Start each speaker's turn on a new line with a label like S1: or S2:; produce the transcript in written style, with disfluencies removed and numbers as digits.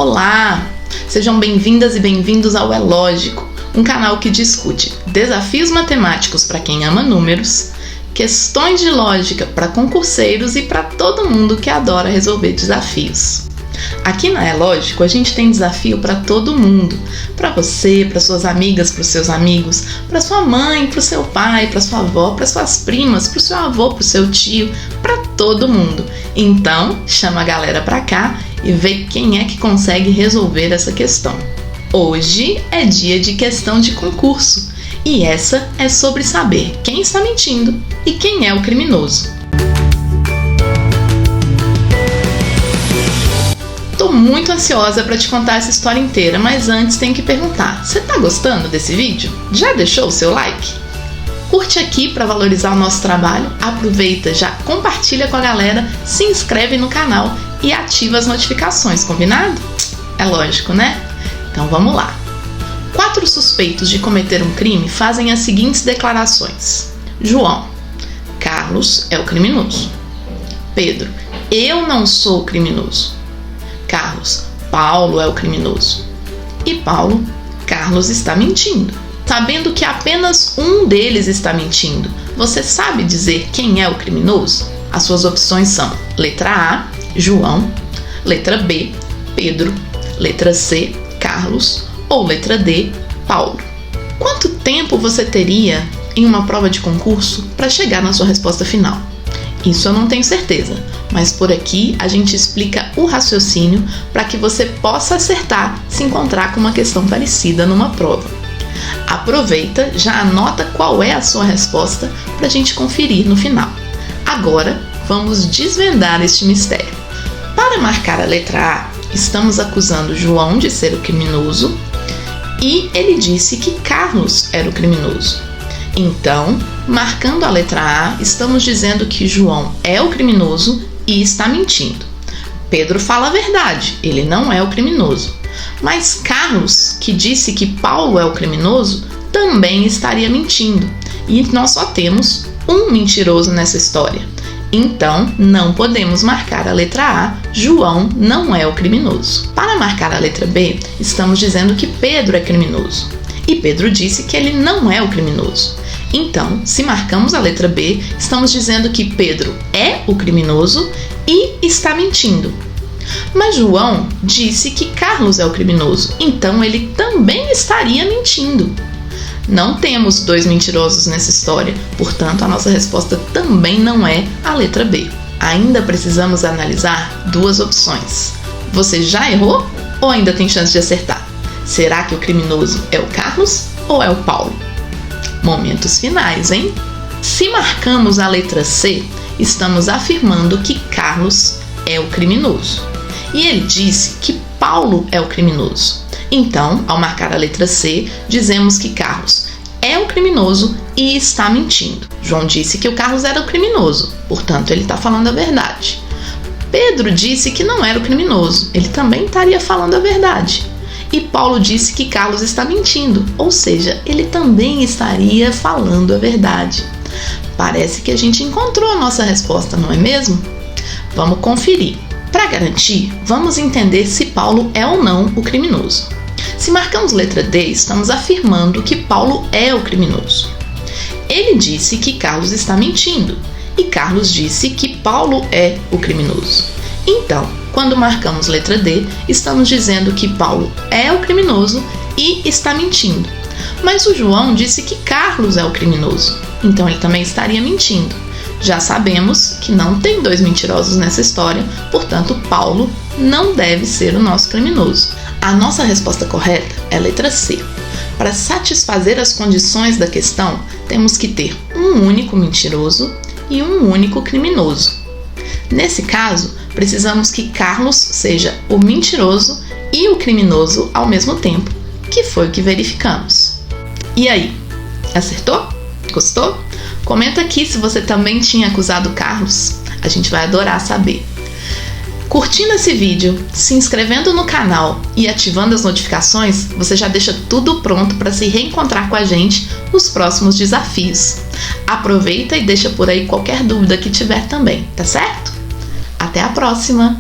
S1: Olá! Sejam bem-vindas e bem-vindos ao É Lógico, um canal que discute desafios matemáticos para quem ama números, questões de lógica para concurseiros e para todo mundo que adora resolver desafios. Aqui na É Lógico a gente tem desafio para todo mundo, para você, para suas amigas, para os seus amigos, para sua mãe, para o seu pai, para sua avó, para suas primas, para o seu avô, para o seu tio, para todo mundo. Então chama a galera para cá e vê quem é que consegue resolver essa questão. Hoje é dia de questão de concurso e essa é sobre saber quem está mentindo e quem é o criminoso. Tô muito ansiosa para te contar essa história inteira, mas antes tenho que perguntar: você tá gostando desse vídeo? Já deixou o seu like? Curte aqui para valorizar o nosso trabalho, aproveita, já compartilha com a galera, se inscreve no canal e ativa as notificações, combinado? É lógico, né? Então vamos lá. 4 suspeitos de cometer um crime fazem as seguintes declarações: João: Carlos é o criminoso. Pedro: eu não sou o criminoso. Carlos: Paulo é o criminoso. E Paulo: Carlos está mentindo. Sabendo que apenas um deles está mentindo, você sabe dizer quem é o criminoso? As suas opções são: letra A, João; letra B, Pedro; letra C, Carlos; ou letra D, Paulo. Quanto tempo você teria em uma prova de concurso para chegar na sua resposta final? Isso eu não tenho certeza, mas por aqui a gente explica o raciocínio para que você possa acertar se encontrar com uma questão parecida numa prova. Aproveita, já anota qual é a sua resposta para a gente conferir no final. Agora vamos desvendar este mistério. Para marcar a letra A, estamos acusando João de ser o criminoso e ele disse que Carlos era o criminoso. Então, marcando a letra A, estamos dizendo que João é o criminoso e está mentindo. Pedro fala a verdade, ele não é o criminoso. Mas Carlos, que disse que Paulo é o criminoso, também estaria mentindo. E nós só temos um mentiroso nessa história. Então, não podemos marcar a letra A, João não é o criminoso. Para marcar a letra B, estamos dizendo que Pedro é criminoso. E Pedro disse que ele não é o criminoso. Então, se marcamos a letra B, estamos dizendo que Pedro é o criminoso e está mentindo. Mas João disse que Carlos é o criminoso, então ele também estaria mentindo. Não temos 2 mentirosos nessa história, portanto a nossa resposta também não é a letra B. Ainda precisamos analisar 2 opções. Você já errou ou ainda tem chance de acertar? Será que o criminoso é o Carlos ou é o Paulo? Momentos finais, hein? Se marcamos a letra C, estamos afirmando que Carlos é o criminoso. E ele disse que Paulo é o criminoso. Então, ao marcar a letra C, dizemos que Carlos é o criminoso e está mentindo. João disse que o Carlos era o criminoso, portanto, ele está falando a verdade. Pedro disse que não era o criminoso, ele também estaria falando a verdade. E Paulo disse que Carlos está mentindo, ou seja, ele também estaria falando a verdade. Parece que a gente encontrou a nossa resposta, não é mesmo? Vamos conferir. Para garantir, vamos entender se Paulo é ou não o criminoso. Se marcamos letra D, estamos afirmando que Paulo é o criminoso. Ele disse que Carlos está mentindo e Carlos disse que Paulo é o criminoso. Então, quando marcamos letra D, estamos dizendo que Paulo é o criminoso e está mentindo. Mas o João disse que Carlos é o criminoso, então ele também estaria mentindo. Já sabemos que não tem 2 mentirosos nessa história, portanto, Paulo não deve ser o nosso criminoso. A nossa resposta correta é a letra C. Para satisfazer as condições da questão, temos que ter um único mentiroso e um único criminoso. Nesse caso, precisamos que Carlos seja o mentiroso e o criminoso ao mesmo tempo, que foi o que verificamos. E aí, acertou? Gostou? Comenta aqui se você também tinha acusado Carlos, a gente vai adorar saber. Curtindo esse vídeo, se inscrevendo no canal e ativando as notificações, você já deixa tudo pronto para se reencontrar com a gente nos próximos desafios. Aproveita e deixa por aí qualquer dúvida que tiver também, tá certo? Até a próxima!